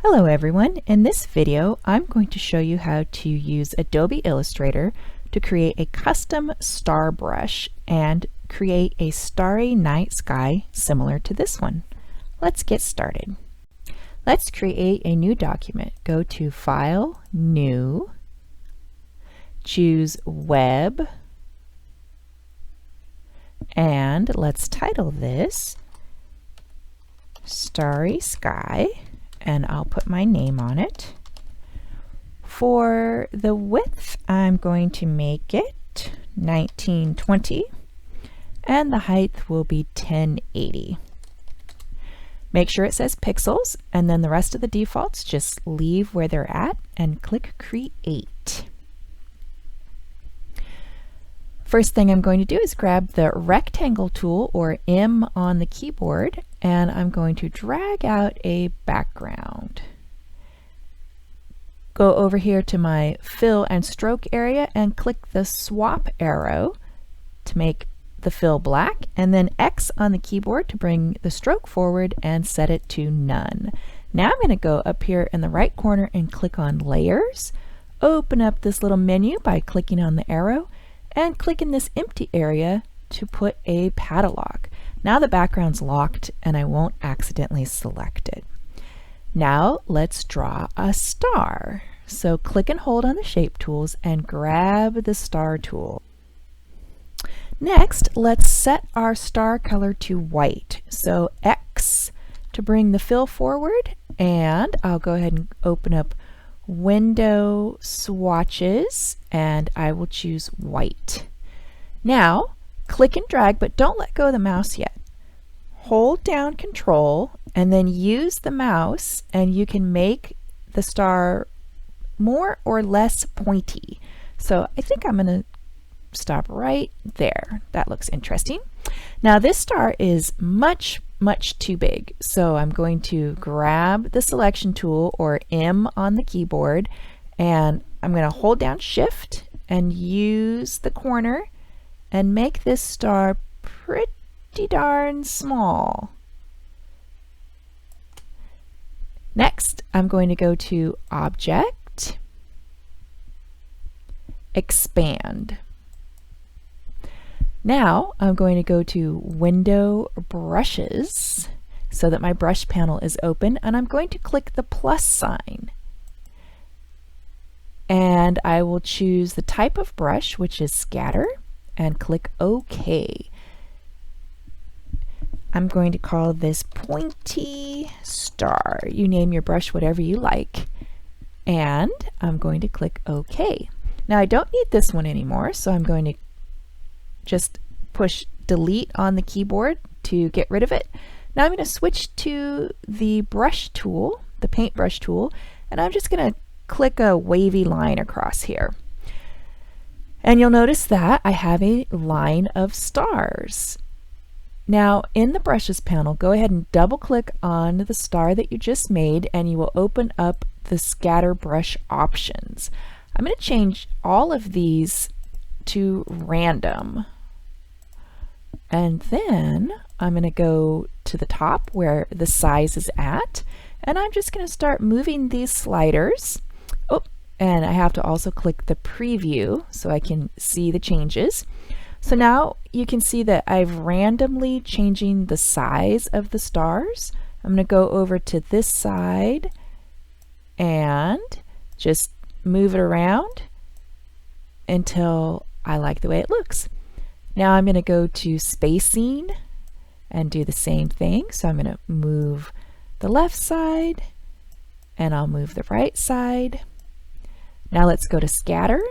Hello everyone. In this video I'm going to show you how to use Adobe Illustrator to create a custom star brush and create a starry night sky similar to this one. Let's get started. Let's create a new document. Go to File, New, choose Web, and let's title this Starry Sky. And I'll put my name on it. For the width, I'm going to make it 1920 and the height will be 1080. Make sure it says pixels, and then the rest of the defaults just leave where they're at and click Create. First thing I'm going to do is grab the rectangle tool, or M on the keyboard, and I'm going to drag out a background. Go over here to my fill and stroke area and click the swap arrow to make the fill black, and then X on the keyboard to bring the stroke forward and set it to none. Now I'm going to go up here in the right corner and click on Layers, open up this little menu by clicking on the arrow, and click in this empty area to put a padlock. Now the background's locked and I won't accidentally select it. Now let's draw a star. So click and hold on the shape tools and grab the star tool. Next, let's set our star color to white. So X to bring the fill forward, and I'll go ahead and open up Window Swatches, and I will choose white. Now click and drag, but don't let go of the mouse yet. Hold down Control and then use the mouse, and you can make the star more or less pointy. So I think I'm going to stop right there. That looks interesting. Now this star is much too big, so I'm going to grab the selection tool, or M on the keyboard, and I'm going to hold down Shift and use the corner and make this star pretty darn small. Next, I'm going to go to Object, Expand. Now I'm going to go to Window Brushes so that my brush panel is open, and I'm going to click the plus sign. And I will choose the type of brush, which is Scatter, and click OK. I'm going to call this Pointy Star. You name your brush whatever you like. And I'm going to click OK. Now I don't need this one anymore, so I'm going to just push Delete on the keyboard to get rid of it. Now I'm going to switch to the brush tool, the paintbrush tool, and I'm just going to click a wavy line across here. And you'll notice that I have a line of stars. Now in the brushes panel, go ahead and double click on the star that you just made, and you will open up the scatter brush options. I'm going to change all of these to random. And then I'm going to go to the top where the size is at, and I'm just going to start moving these sliders. Oh, and I have to also click the preview so I can see the changes. So now you can see that I've randomly changing the size of the stars. I'm going to go over to this side and just move it around until I like the way it looks. Now I'm going to go to spacing and do the same thing. So I'm going to move the left side and I'll move the right side. Now let's go to scatter.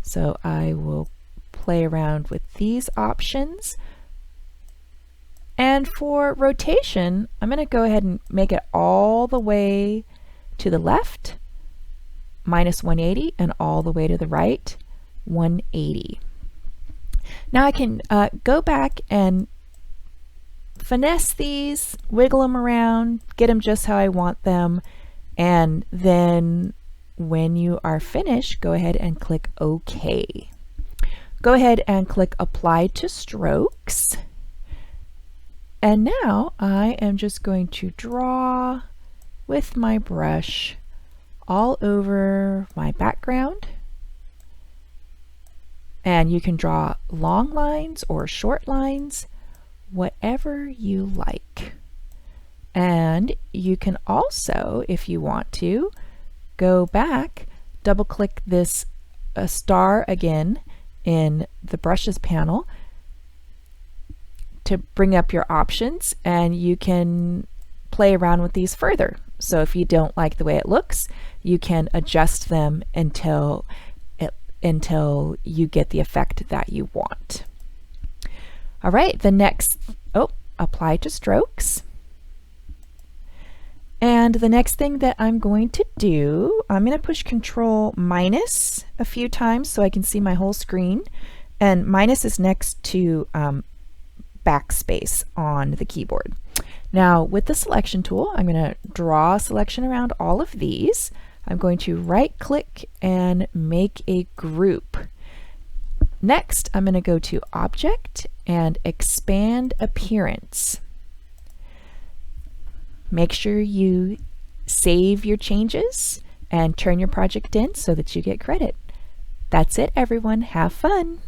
So I will play around with these options. And for rotation, I'm going to go ahead and make it all the way to the left, -180, and all the way to the right, 180. Now I can go back and finesse these, wiggle them around, get them just how I want them, and then when you are finished, go ahead and click OK. Go ahead and click Apply to Strokes, And now I am just going to draw with my brush all over my background. And you can draw long lines or short lines, whatever you like. And you can also, if you want to, go back, double click this star again in the brushes panel to bring up your options, and you can play around with these further. So if you don't like the way it looks, you can adjust them until you get the effect that you want. All right, the next, apply to strokes. And the next thing that I'm going to do, I'm going to push Control minus a few times so I can see my whole screen. And minus is next to backspace on the keyboard. Now with the selection tool, I'm going to draw a selection around all of these. I'm going to right click and make a group. Next, I'm going to go to Object and Expand Appearance. Make sure you save your changes and turn your project in so that you get credit. That's it, everyone. Have fun!